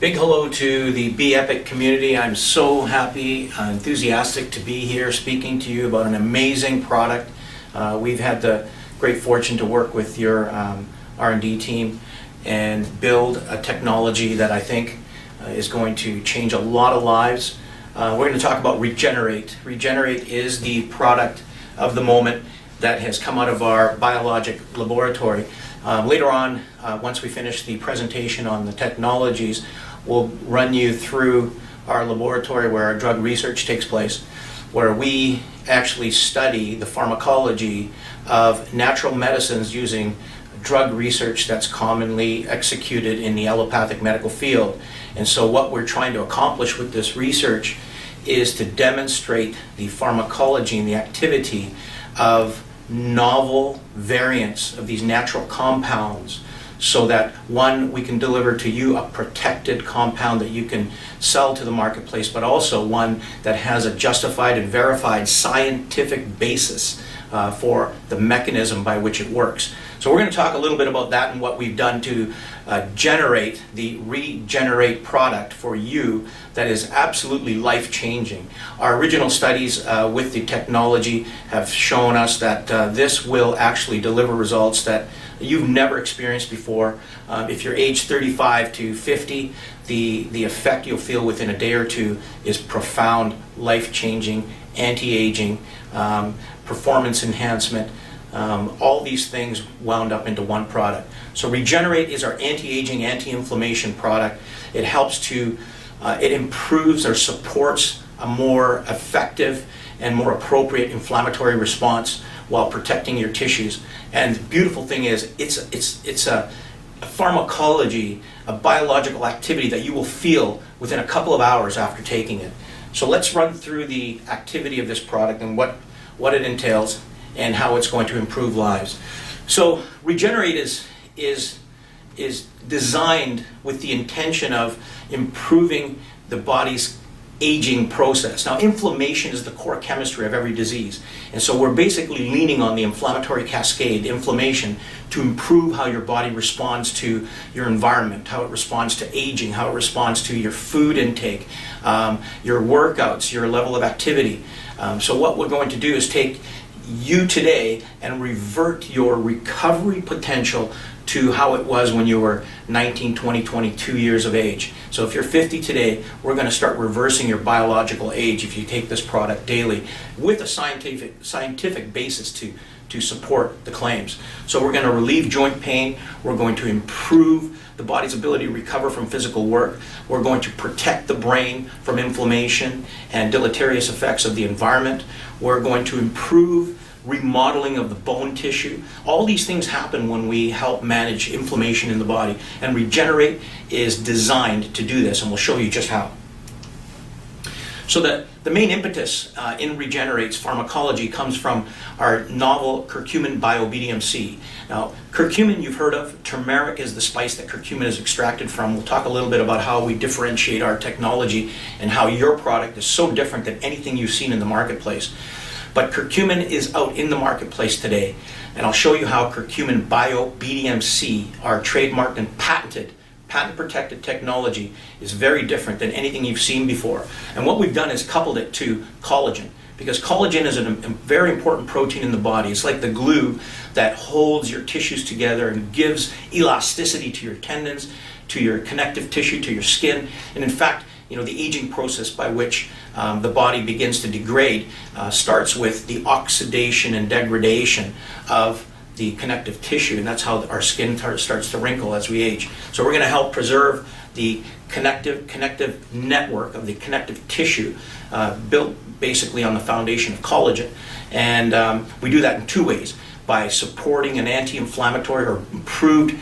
Big hello to the Be Epic community. I'm so happy, enthusiastic to be here speaking to you about an amazing product. We've had the great fortune to work with your R&D team and build a technology that I think is going to change a lot of lives. We're going to talk about REGENER8. REGENER8 is the product of the moment that has come out of our biologic laboratory. Later on, once we finish the presentation on the technologies, we'll run you through our laboratory where our drug research takes place, where we actually study the pharmacology of natural medicines using drug research that's commonly executed in the allopathic medical field. And so what we're trying to accomplish with this research is to demonstrate the pharmacology and the activity of novel variants of these natural compounds, so that one, we can deliver to you a protected compound that you can sell to the marketplace, but also one that has a justified and verified scientific basis for the mechanism by which it works. So we're going to talk a little bit about that and what we've done to generate the REGENER8 product for you that is absolutely life-changing. Our original studies with the technology have shown us that this will actually deliver results that you've never experienced before. If you're age 35 to 50, the effect you'll feel within a day or two is profound, life-changing, anti-aging, performance enhancement. All these things wound up into one product. So REGENER8 is our anti-aging, anti-inflammation product. It helps to, it improves or supports a more effective and more appropriate inflammatory response while protecting your tissues. And the beautiful thing is, it's a pharmacology, a biological activity that you will feel within a couple of hours after taking it. So let's run through the activity of this product and what it entails and how it's going to improve lives. So REGENER8 is designed with the intention of improving the body's aging process. Now, inflammation is the core chemistry of every disease, and so we're basically leaning on the inflammatory cascade, inflammation, to improve how your body responds to your environment, how it responds to aging, how it responds to your food intake, your workouts, your level of activity. So what we're going to do is take you today and revert your recovery potential to how it was when you were 19, 20, 22 years of age. So if you're 50 today, we're going to start reversing your biological age if you take this product daily with a scientific basis to support the claims. So we're going to relieve joint pain, we're going to improve the body's ability to recover from physical work, we're going to protect the brain from inflammation and deleterious effects of the environment, we're going to improve remodeling of the bone tissue. All these things happen when we help manage inflammation in the body, and REGENER8 is designed to do this, and we'll show you just how. So the main impetus in REGENER8's pharmacology comes from our novel curcumin bio-BDMC. Now, curcumin you've heard of. Turmeric is the spice that curcumin is extracted from. We'll talk a little bit about how we differentiate our technology and how your product is so different than anything you've seen in the marketplace. But curcumin is out in the marketplace today, and I'll show you how curcumin bio-BDMC, our trademarked and patent-protected technology, is very different than anything you've seen before. And what we've done is coupled it to collagen, because collagen is a very important protein in the body. It's like the glue that holds your tissues together and gives elasticity to your tendons, to your connective tissue, to your skin. And in fact, you know, the aging process by which the body begins to degrade starts with the oxidation and degradation of the connective tissue, and that's how our skin starts to wrinkle as we age. So we're going to help preserve the connective network of the connective tissue built basically on the foundation of collagen. And we do that in two ways: by supporting an anti-inflammatory or improved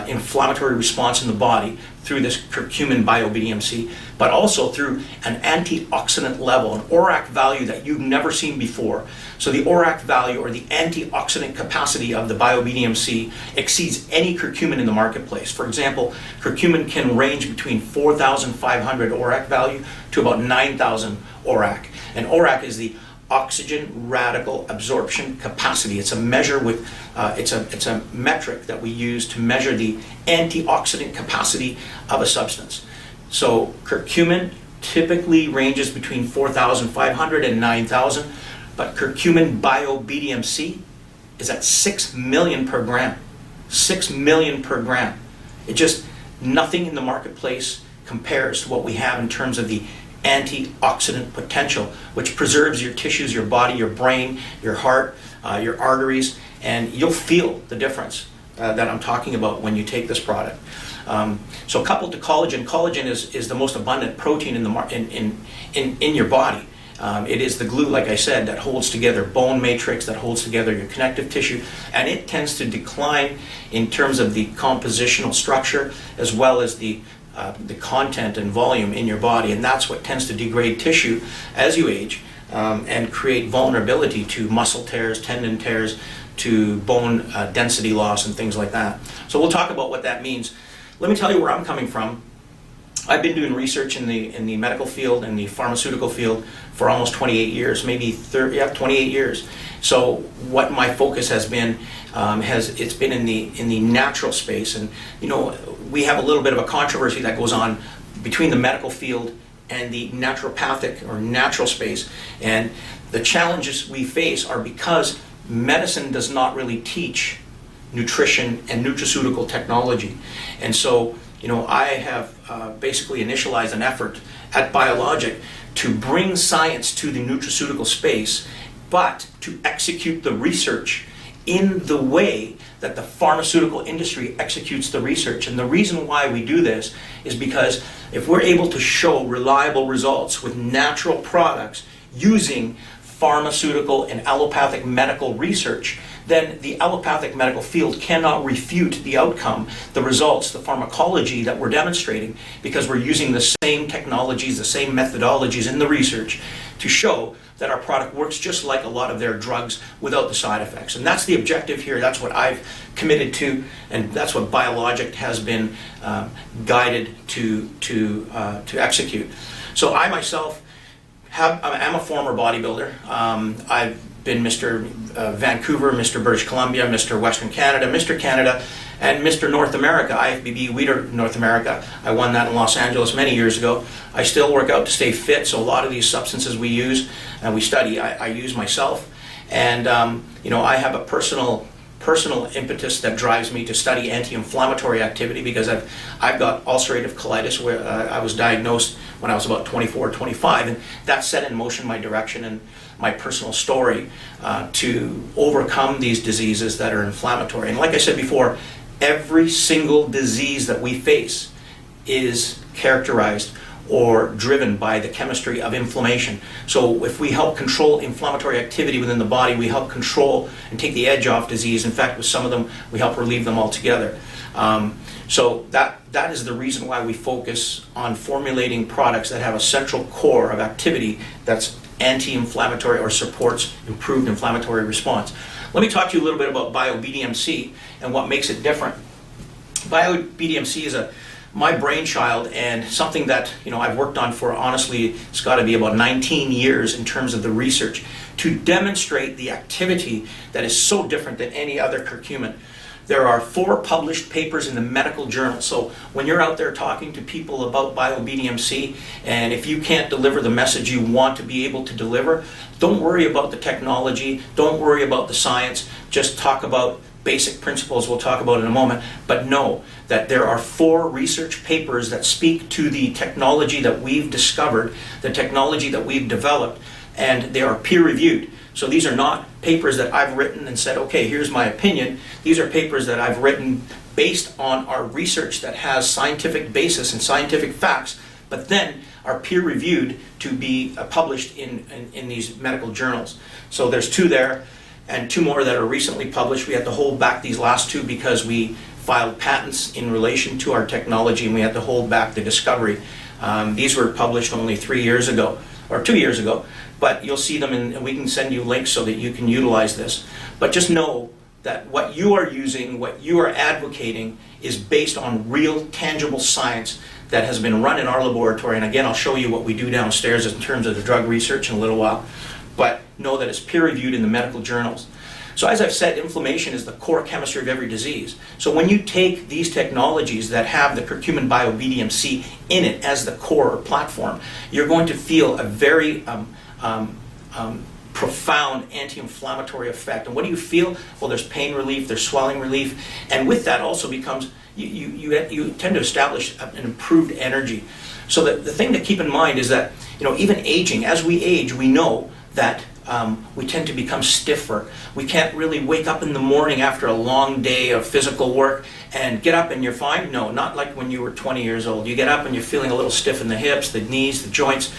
inflammatory response in the body through this curcumin bio-BDMC, but also through an antioxidant level, an ORAC value that you've never seen before. So the ORAC value, or the antioxidant capacity of the bio-BDMC, exceeds any curcumin in the marketplace. For example, curcumin can range between 4,500 ORAC value to about 9,000 ORAC. And ORAC is the oxygen radical absorption capacity. It's a measure with, it's a metric that we use to measure the antioxidant capacity of a substance. So curcumin typically ranges between 4,500 and 9,000, but curcumin bio-BDMC is at 6 million per gram. 6 million per gram. It just, nothing in the marketplace compares to what we have in terms of the antioxidant potential, which preserves your tissues, your body, your brain, your heart, your arteries, and you'll feel the difference that I'm talking about when you take this product. So coupled to collagen, collagen is the most abundant protein in your body. It is the glue, like I said, that holds together bone matrix, that holds together your connective tissue, and it tends to decline in terms of the compositional structure as well as the content and volume in your body, and that's what tends to degrade tissue as you age and create vulnerability to muscle tears, tendon tears, to bone density loss and things like that. So we'll talk about what that means. Let me tell you where I'm coming from. I've been doing research in the medical field and the pharmaceutical field for almost 28 years, maybe 28 years. So what my focus has been, it's been in the natural space, and you know, we have a little bit of a controversy that goes on between the medical field and the naturopathic or natural space, and the challenges we face are because medicine does not really teach nutrition and nutraceutical technology. And so, you know, I have basically initialized an effort at Biologic to bring science to the nutraceutical space, but to execute the research in the way that the pharmaceutical industry executes the research. And the reason why we do this is because if we're able to show reliable results with natural products using pharmaceutical and allopathic medical research, then the allopathic medical field cannot refute the outcome, the results, the pharmacology that we're demonstrating, because we're using the same technologies, the same methodologies in the research to show that our product works just like a lot of their drugs without the side effects. And that's the objective here. That's what I've committed to, and that's what Biologic has been guided to execute. So I myself I'm a former bodybuilder. I've been Mr. Vancouver, Mr. British Columbia, Mr. Western Canada, Mr. Canada, and Mr. North America, IFBB Leader North America. I won that in Los Angeles many years ago. I still work out to stay fit, so a lot of these substances we use and we study, I use myself. And you know, I have a personal impetus that drives me to study anti-inflammatory activity, because I've got ulcerative colitis, where I was diagnosed when I was about 24 or 25, and that set in motion my direction and my personal story to overcome these diseases that are inflammatory. And like I said before, every single disease that we face is characterized or driven by the chemistry of inflammation. So if we help control inflammatory activity within the body, we help control and take the edge off disease. In fact, with some of them, we help relieve them altogether. So that is the reason why we focus on formulating products that have a central core of activity that's anti-inflammatory or supports improved inflammatory response. Let me talk to you a little bit about bio-BDMC and what makes it different. Bio-BDMC is my brainchild, and something that, you know, I've worked on for, honestly, it's got to be about 19 years in terms of the research to demonstrate the activity that is so different than any other curcumin. There are 4 published papers in the medical journal. So when you're out there talking to people about bio-BDMC, and if you can't deliver the message you want to be able to deliver, don't worry about the technology, don't worry about the science, just talk about basic principles we'll talk about in a moment, but know that there are 4 research papers that speak to the technology that we've discovered, the technology that we've developed, and they are peer-reviewed. So these are not papers that I've written and said, okay, here's my opinion. These are papers that I've written based on our research that has scientific basis and scientific facts, but then are peer-reviewed to be published in these medical journals. So there's 2 there, and 2 more that are recently published. We had to hold back these last 2 because we filed patents in relation to our technology, and we had to hold back the discovery. These were published only 3 years ago, or 2 years ago, but you'll see them, and we can send you links so that you can utilize this. But just know that what you are using, what you are advocating, is based on real, tangible science that has been run in our laboratory. And again, I'll show you what we do downstairs in terms of the drug research in a little while. But know that it's peer-reviewed in the medical journals. So as I've said, inflammation is the core chemistry of every disease. So when you take these technologies that have the curcumin bio-BDMC in it as the core or platform, you're going to feel a very profound anti-inflammatory effect. And what do you feel? Well, there's pain relief, there's swelling relief, and with that also becomes, you tend to establish an improved energy. So the thing to keep in mind is that, even aging, as we age, we know that we tend to become stiffer. We can't really wake up in the morning after a long day of physical work and get up and you're fine. No, not like when you were 20 years old. You get up and you're feeling a little stiff in the hips, the knees, the joints.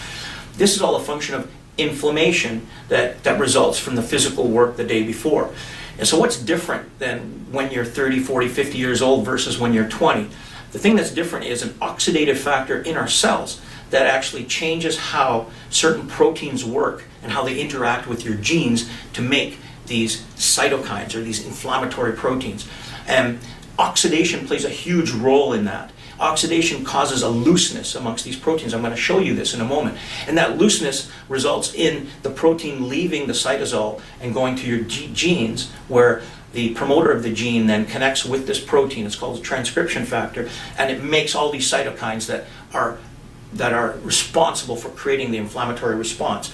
This is all a function of inflammation that results from the physical work the day before. And so what's different than when you're 30, 40, 50 years old versus when you're 20? The thing that's different is an oxidative factor in our cells that actually changes how certain proteins work and how they interact with your genes to make these cytokines or these inflammatory proteins. And oxidation plays a huge role in that. Oxidation causes a looseness amongst these proteins. I'm going to show you this in a moment. And that looseness results in the protein leaving the cytosol and going to your genes, where the promoter of the gene then connects with this protein. It's called a transcription factor, and it makes all these cytokines that are responsible for creating the inflammatory response.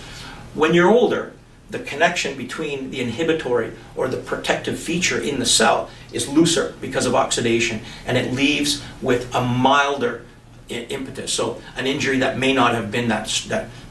When you're older, the connection between the inhibitory or the protective feature in the cell is looser because of oxidation, and it leaves with a milder impetus. So an injury that may not have been that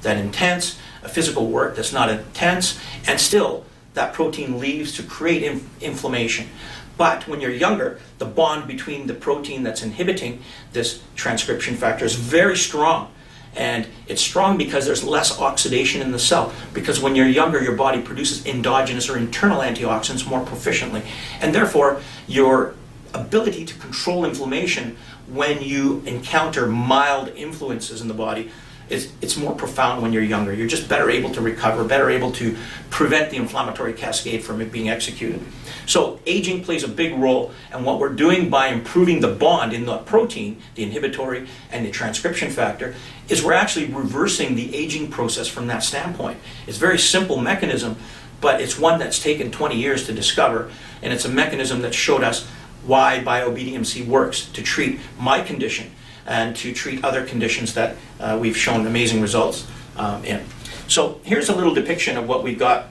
intense, a physical work that's not intense, and still that protein leaves to create inflammation. But when you're younger, the bond between the protein that's inhibiting this transcription factor is very strong. And it's strong because there's less oxidation in the cell. Because when you're younger, your body produces endogenous or internal antioxidants more proficiently. And therefore, your ability to control inflammation when you encounter mild influences in the body, it's more profound when you're younger. You're just better able to recover, better able to prevent the inflammatory cascade from it being executed. So aging plays a big role, and what we're doing by improving the bond in the protein, the inhibitory and the transcription factor, is we're actually reversing the aging process from that standpoint. It's a very simple mechanism, but it's one that's taken 20 years to discover, and it's a mechanism that showed us why bio-BDMC works to treat my condition and to treat other conditions that we've shown amazing results in. So here's a little depiction of what we've got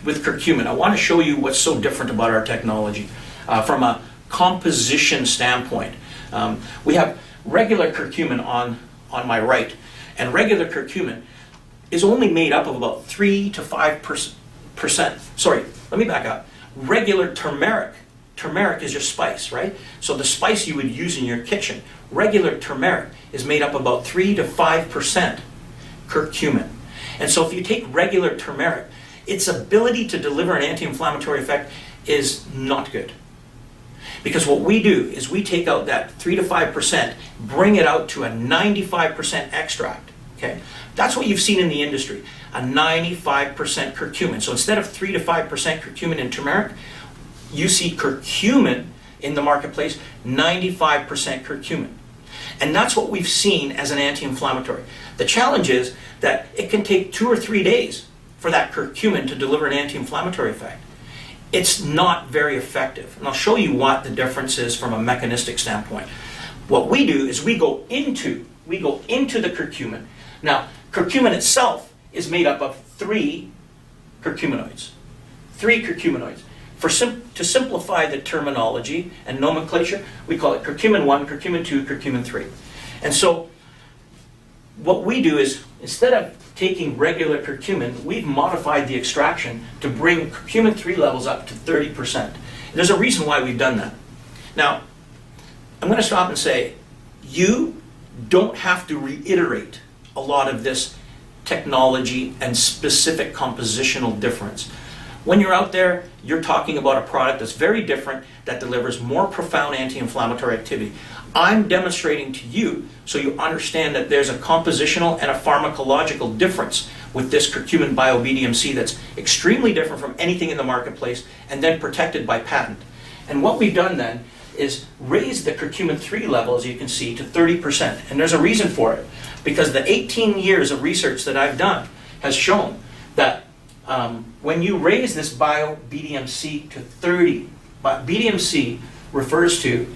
with curcumin. I want to show you what's so different about our technology from a composition standpoint. We have regular curcumin on my right, and regular curcumin is only made up of about 3 to 5%. Sorry, let me back up. Regular turmeric. Turmeric is your spice, right? So the spice you would use in your kitchen. Regular turmeric is made up about 3 to 5% curcumin. And so if you take regular turmeric, its ability to deliver an anti-inflammatory effect is not good. Because what we do is we take out that 3 to 5%, bring it out to a 95% extract. Okay? That's what you've seen in the industry, a 95% curcumin. So instead of 3 to 5% curcumin in turmeric, you see curcumin in the marketplace, 95% curcumin. And that's what we've seen as an anti-inflammatory. The challenge is that it can take 2 or 3 days for that curcumin to deliver an anti-inflammatory effect. It's not very effective. And I'll show you what the difference is from a mechanistic standpoint. What we do is we go into the curcumin. Now, curcumin itself is made up of 3 curcuminoids. 3 curcuminoids. To simplify the terminology and nomenclature, we call it curcumin 1, curcumin 2, curcumin 3. And so what we do is, instead of taking regular curcumin, we've modified the extraction to bring curcumin 3 levels up to 30%. And there's a reason why we've done that. Now, I'm going to stop and say, you don't have to reiterate a lot of this technology and specific compositional difference. When you're out there, you're talking about a product that's very different, that delivers more profound anti-inflammatory activity. I'm demonstrating to you so you understand that there's a compositional and a pharmacological difference with this curcumin bio-BDMC that's extremely different from anything in the marketplace and then protected by patent. And what we've done then is raise the curcumin 3 level, as you can see, to 30%. And there's a reason for it, because the 18 years of research that I've done has shown that when you raise this bio-BDMC to 30, BDMC refers to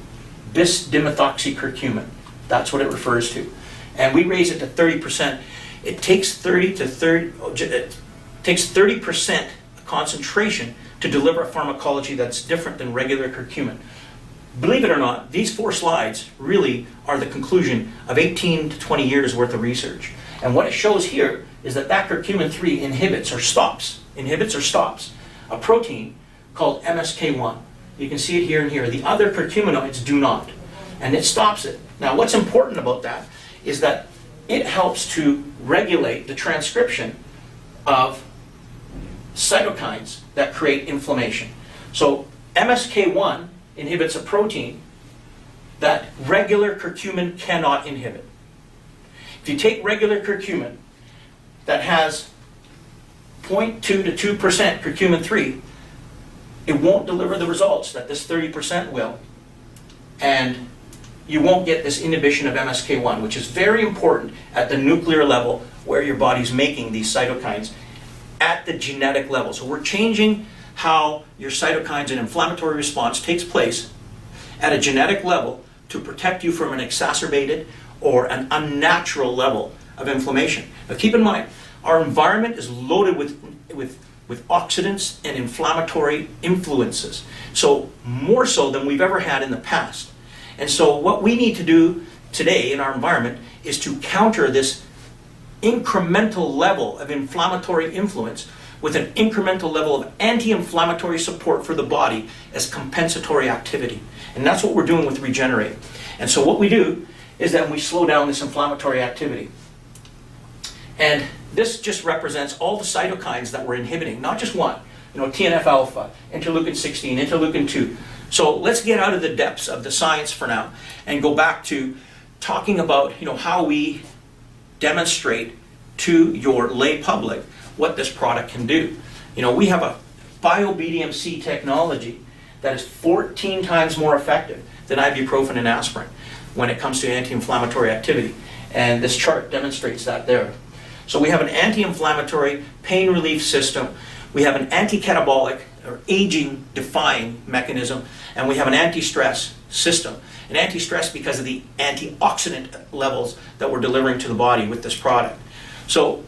bis-dimethoxycurcumin. That's what it refers to. And we raise it to 30%. It takes 30% concentration to deliver a pharmacology that's different than regular curcumin. Believe it or not, these 4 slides really are the conclusion of 18 to 20 years worth of research. And what it shows here is that curcumin 3 inhibits or stops a protein called MSK1. You can see it here and here. The other curcuminoids do not. And it stops it. Now what's important about that is that it helps to regulate the transcription of cytokines that create inflammation. So MSK1 inhibits a protein that regular curcumin cannot inhibit. If you take regular curcumin that has 0.2 to 2% curcumin 3, it won't deliver the results that this 30% will, and you won't get this inhibition of MSK1, which is very important at the nuclear level where your body's making these cytokines at the genetic level. So we're changing how your cytokines and inflammatory response takes place at a genetic level to protect you from an exacerbated or an unnatural level of inflammation. Now keep in mind, our environment is loaded with oxidants and inflammatory influences. So more so than we've ever had in the past. And so what we need to do today in our environment is to counter this incremental level of inflammatory influence with an incremental level of anti-inflammatory support for the body as compensatory activity. And that's what we're doing with REGENER8. And so what we do is that we slow down this inflammatory activity. And this just represents all the cytokines that we're inhibiting, not just one. TNF-alpha, interleukin-16, interleukin-2. So let's get out of the depths of the science for now and go back to talking about how we demonstrate to your lay public what this product can do. We have a bio-BDMC technology that is 14 times more effective than ibuprofen and aspirin when it comes to anti-inflammatory activity. And this chart demonstrates that there. So we have an anti-inflammatory pain relief system, we have an anti-catabolic or aging-defying mechanism, and we have an anti-stress system. An anti-stress because of the antioxidant levels that we're delivering to the body with this product. So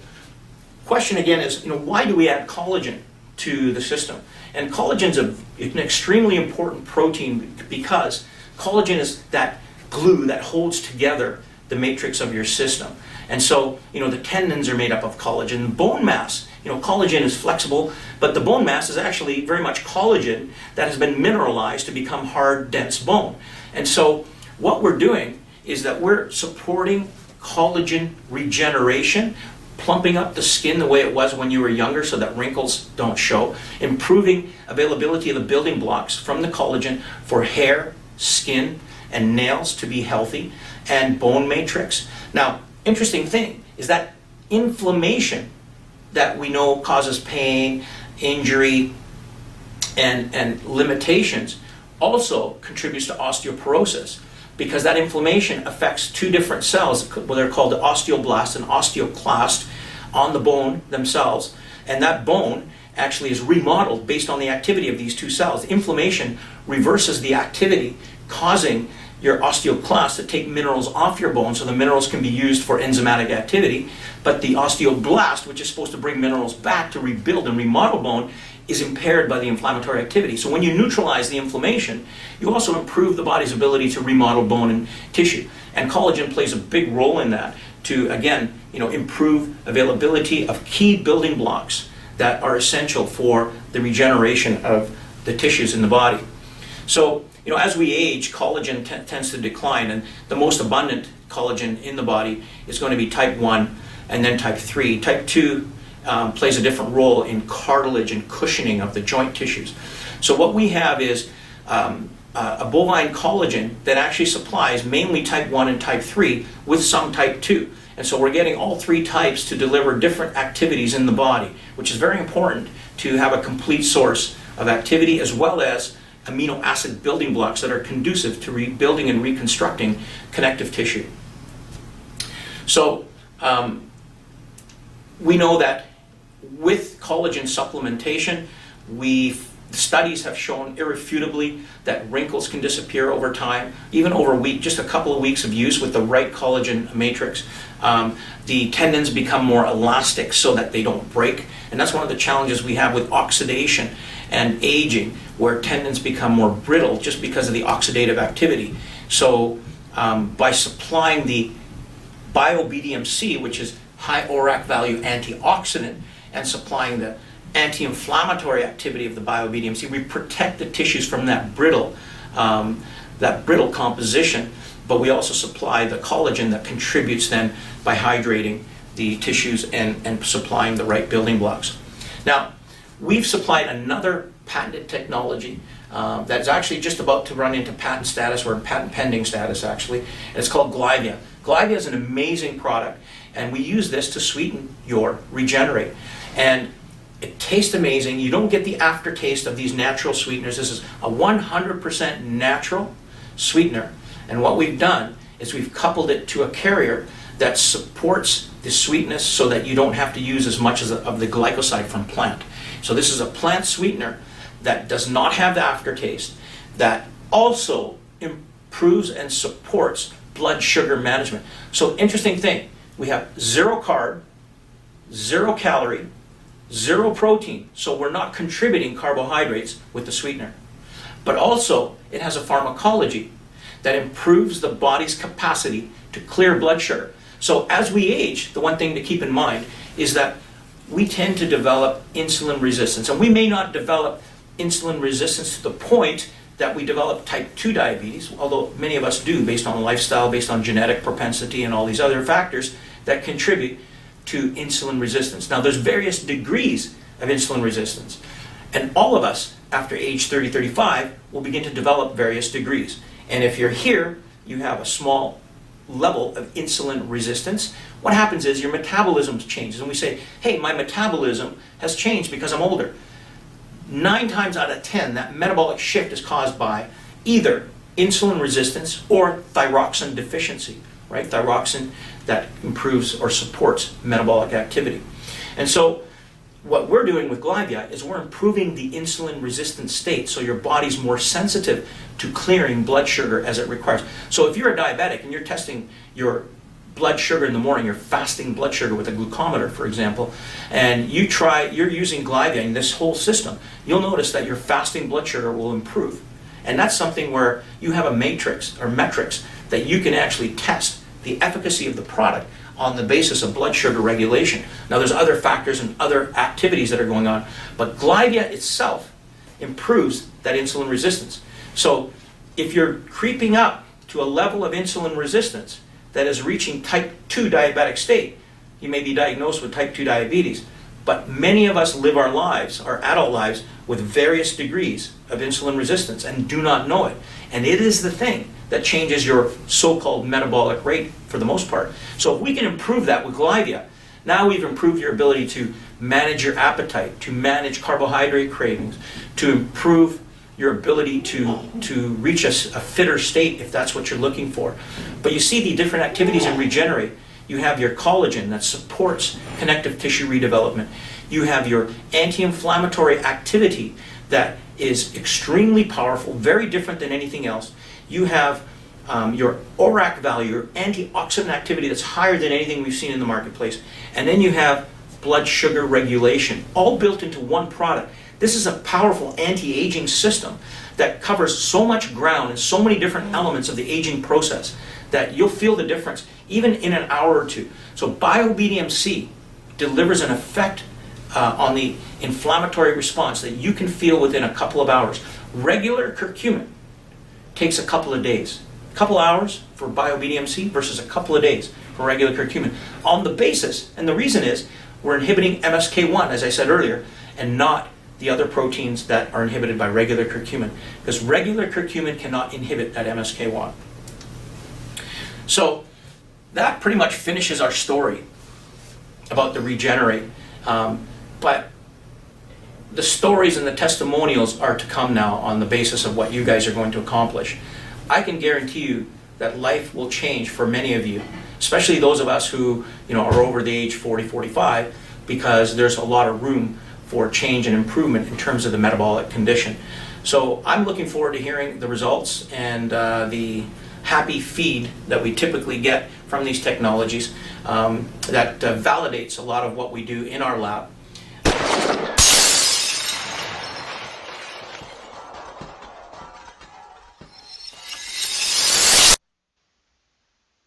question again is, why do we add collagen to the system? And collagen's an extremely important protein because collagen is that glue that holds together the matrix of your system. And so, the tendons are made up of collagen. Bone mass, collagen is flexible, but the bone mass is actually very much collagen that has been mineralized to become hard, dense bone. And so what we're doing is that we're supporting collagen regeneration, plumping up the skin the way it was when you were younger so that wrinkles don't show, improving availability of the building blocks from the collagen for hair, skin, and nails to be healthy, and bone matrix. Now, interesting thing is that inflammation that we know causes pain, injury, and limitations also contributes to osteoporosis because that inflammation affects 2 different cells. They're called the osteoblast and osteoclast on the bone themselves, and that bone actually is remodeled based on the activity of these 2 cells. Inflammation reverses the activity, causing your osteoclast to take minerals off your bone so the minerals can be used for enzymatic activity, but the osteoblast, which is supposed to bring minerals back to rebuild and remodel bone, is impaired by the inflammatory activity. So when you neutralize the inflammation, you also improve the body's ability to remodel bone and tissue. And collagen plays a big role in that to, again, improve availability of key building blocks that are essential for the regeneration of the tissues in the body. So, as we age, collagen tends to decline, and the most abundant collagen in the body is going to be type 1 and then type 3. Type 2 plays a different role in cartilage and cushioning of the joint tissues. So what we have is a bovine collagen that actually supplies mainly type 1 and type 3 with some type 2. And so we're getting all 3 types to deliver different activities in the body, which is very important to have a complete source of activity as well as amino acid building blocks that are conducive to rebuilding and reconstructing connective tissue. So we know that with collagen supplementation, studies have shown irrefutably that wrinkles can disappear over time, even over just a couple of weeks of use with the right collagen matrix. The tendons become more elastic so that they don't break, and that's one of the challenges we have with oxidation and aging, where tendons become more brittle just because of the oxidative activity. So by supplying the Bio-BDMC, which is high ORAC value antioxidant, and supplying the anti-inflammatory activity of the Bio-BDMC, we protect the tissues from that brittle composition, but we also supply the collagen that contributes then by hydrating the tissues and supplying the right building blocks. Now, we've supplied another patented technology that's actually just about to run into patent status, or patent pending status actually, and it's called Glyvia. Glyvia is an amazing product, and we use this to sweeten your REGENER8. And it tastes amazing. You don't get the aftertaste of these natural sweeteners. This is a 100% natural sweetener. And what we've done is we've coupled it to a carrier that supports the sweetness so that you don't have to use as much of the glycoside from plant. So this is a plant sweetener that does not have the aftertaste, that also improves and supports blood sugar management. So interesting thing, we have 0 carb, 0 calorie, 0 protein, so we're not contributing carbohydrates with the sweetener. But also, it has a pharmacology that improves the body's capacity to clear blood sugar. So as we age, the one thing to keep in mind is that we tend to develop insulin resistance. And we may not develop insulin resistance to the point that we develop type 2 diabetes, although many of us do based on lifestyle, based on genetic propensity and all these other factors that contribute to insulin resistance. Now, there's various degrees of insulin resistance, and all of us after age 30, 35 will begin to develop various degrees. And if you're here, you have a small level of insulin resistance. What happens is your metabolism changes, and we say, hey, my metabolism has changed because I'm older. 9 times out of 10, that metabolic shift is caused by either insulin resistance or thyroxine deficiency, right? Thyroxine that improves or supports metabolic activity. And so what we're doing with Glyvia is we're improving the insulin resistant state so your body's more sensitive to clearing blood sugar as it requires. So if you're a diabetic and you're testing your blood sugar in the morning, you're fasting blood sugar with a glucometer, for example, and you're using Glyvia in this whole system, you'll notice that your fasting blood sugar will improve. And that's something where you have a matrix or metrics that you can actually test the efficacy of the product on the basis of blood sugar regulation. Now there's other factors and other activities that are going on, but Glyvia itself improves that insulin resistance. So if you're creeping up to a level of insulin resistance that is reaching type 2 diabetic state, you may be diagnosed with type 2 diabetes. But many of us live our lives, our adult lives, with various degrees of insulin resistance and do not know it. And it is the thing that changes your so-called metabolic rate for the most part. So if we can improve that with Glyvia, now we've improved your ability to manage your appetite, to manage carbohydrate cravings, to improve your ability to reach a fitter state if that's what you're looking for. But you see the different activities in REGENER8. You have your collagen that supports connective tissue redevelopment. You have your anti-inflammatory activity that is extremely powerful, very different than anything else. You have your ORAC value, your antioxidant activity that's higher than anything we've seen in the marketplace. And then you have blood sugar regulation, all built into one product. This is a powerful anti-aging system that covers so much ground and so many different elements of the aging process that you'll feel the difference even in an hour or two. So Bio-BDMC delivers an effect on the inflammatory response that you can feel within a couple of hours. Regular curcumin takes a couple of days. A couple hours for Bio-BDMC versus a couple of days for regular curcumin. On the basis, and the reason is, we're inhibiting MSK1, as I said earlier, and not the other proteins that are inhibited by regular curcumin, because regular curcumin cannot inhibit that MSK1. So that pretty much finishes our story about the REGENER8. But the stories and the testimonials are to come now on the basis of what you guys are going to accomplish. I can guarantee you that life will change for many of you, especially those of us who are over the age 40, 45, because there's a lot of room for change and improvement in terms of the metabolic condition. So I'm looking forward to hearing the results and the happy feed that we typically get from these technologies that validates a lot of what we do in our lab.